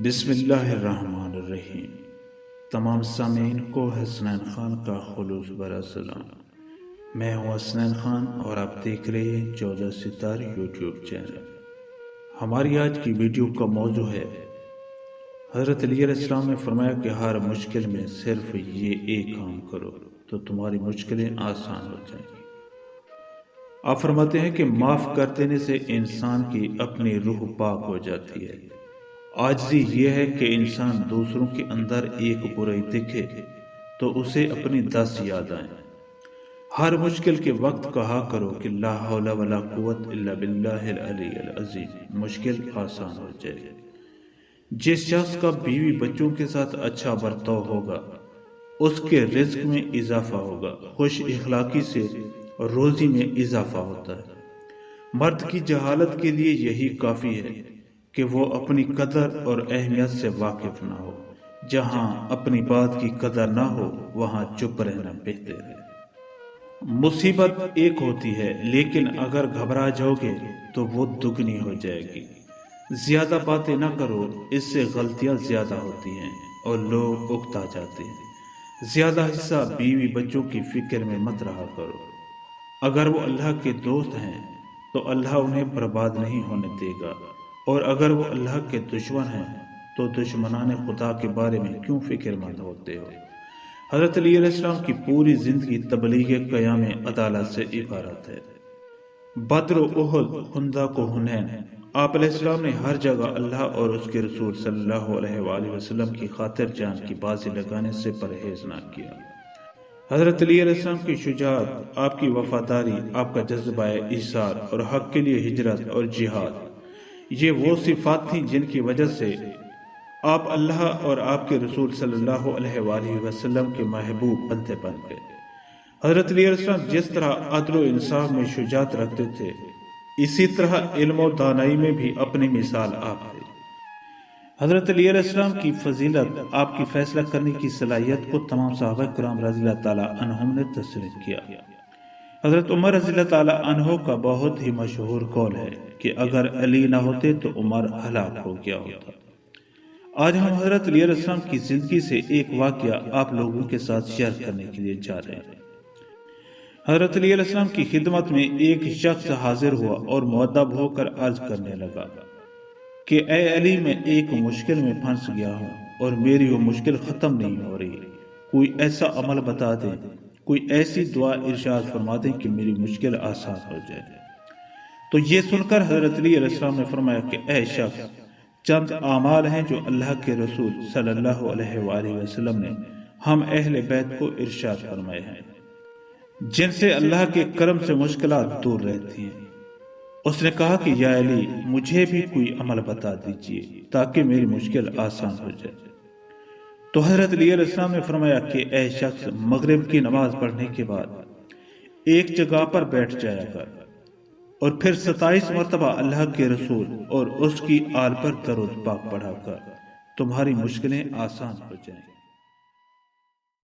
بسم اللہ الرحمن الرحیم۔ تمام سامعین کو حسنین خان کا خلوص بھرا سلام۔ میں ہوں حسنین خان اور آپ دیکھ رہے ہیں 14 ستارے یوٹیوب چینل۔ ہماری آج کی ویڈیو کا موضوع ہے حضرت علی علیہ السلام نے فرمایا کہ ہر مشکل میں صرف یہ ایک کام کرو تو تمہاری مشکلیں آسان ہو جائیں گی۔ آپ فرماتے ہیں کہ معاف کر دینے سے انسان کی اپنی روح پاک ہو جاتی ہے۔ عاجزی یہ ہے کہ انسان دوسروں کے اندر ایک برائی دکھے تو اسے اپنی 10 یاد آئیں۔ ہر مشکل کے وقت کہا کرو کہ لا حول ولا قوت الا باللہ العلی العظیم، مشکل آسان ہو جائے۔ جس شخص کا بیوی بچوں کے ساتھ اچھا برتاؤ ہوگا اس کے رزق میں اضافہ ہوگا، خوش اخلاقی سے روزی میں اضافہ ہوتا ہے۔ مرد کی جہالت کے لیے یہی کافی ہے کہ وہ اپنی قدر اور اہمیت سے واقف نہ ہو۔ جہاں اپنی بات کی قدر نہ ہو وہاں چپ رہنا بہتر ہے۔ مصیبت ایک ہوتی ہے لیکن اگر گھبرا جاؤ گے تو وہ دگنی ہو جائے گی۔ زیادہ باتیں نہ کرو، اس سے غلطیاں زیادہ ہوتی ہیں اور لوگ اکتا جاتے ہیں۔ زیادہ حصہ بیوی بچوں کی فکر میں مت رہا کرو۔ اگر وہ اللہ کے دوست ہیں تو اللہ انہیں برباد نہیں ہونے دے گا، اور اگر وہ اللہ کے دشمن ہیں تو دشمنان خدا کے بارے میں کیوں فکر مند ہوتے ہو؟ حضرت علی علیہ السلام کی پوری زندگی تبلیغ قیام عدالت سے عبارت ہے۔ بدر و احد، خندق و حنین، آپ علیہ السلام نے ہر جگہ اللہ اور اس کے رسول صلی اللہ علیہ وآلہ وسلم کی خاطر جان کی بازی لگانے سے پرہیز نہ کیا۔ حضرت علی علیہ السلام کی شجاعت، آپ کی وفاداری، آپ کا جذبہ ایثار اور حق کے لیے ہجرت اور جہاد، یہ وہ صفات تھیں جن کی وجہ سے آپ اللہ اور آپ کے رسول صلی اللہ علیہ وآلہ وسلم کے محبوب بندے بن گئے۔ حضرت علی علیہ السلام جس طرح عدل و انصاف میں شجاعت رکھتے تھے، اسی طرح علم و دانائی میں بھی اپنی مثال آپ تھے۔ حضرت علی علیہ السلام کی فضیلت، آپ کی فیصلہ کرنے کی صلاحیت کو تمام صحابہ کرام رضی اللہ تعالیٰ عنہم نے تسلیم کیا۔ حضرت عمر رضی اللہ تعالیٰ عنہ کا بہت ہی مشہور قول ہے کہ اگر علی نہ ہوتے تو عمر ہلاک ہو گیا ہوتا۔ آج ہم حضرت علی علیہ السلام کی زندگی سے ایک واقعہ آپ لوگوں کے ساتھ شیئر کرنے کے لیے جا رہے ہیں۔ حضرت علی علیہ السلام کی خدمت میں ایک شخص حاضر ہوا اور مؤدب ہو کر عرض کرنے لگا کہ اے علی، میں ایک مشکل میں پھنس گیا ہوں اور میری وہ مشکل ختم نہیں ہو رہی، کوئی ایسا عمل بتا دیں، کوئی ایسی دعا ارشاد فرما دیں کہ میری مشکل آسان ہو جائے۔ تو یہ سن کر حضرت علی علیہ السلام نے فرمایا کہ اے شخص، چند اعمال ہیں جو اللہ کے رسول صلی اللہ علیہ وآلہ وسلم نے ہم اہل بیت کو ارشاد فرمائے ہیں، جن سے اللہ کے کرم سے مشکلات دور رہتی ہیں۔ اس نے کہا کہ یا علی، مجھے بھی کوئی عمل بتا دیجئے تاکہ میری مشکل آسان ہو جائے۔ تو حضرت علی علیہ السلام نے فرمایا کہ اے شخص، مغرب کی نماز پڑھنے کے بعد ایک جگہ پر بیٹھ جایا کر اور پھر 27 مرتبہ اللہ کے رسول اور اس کی آل پر درود پاک پڑھا کر تمہاری مشکلیں آسان ہو جائیں۔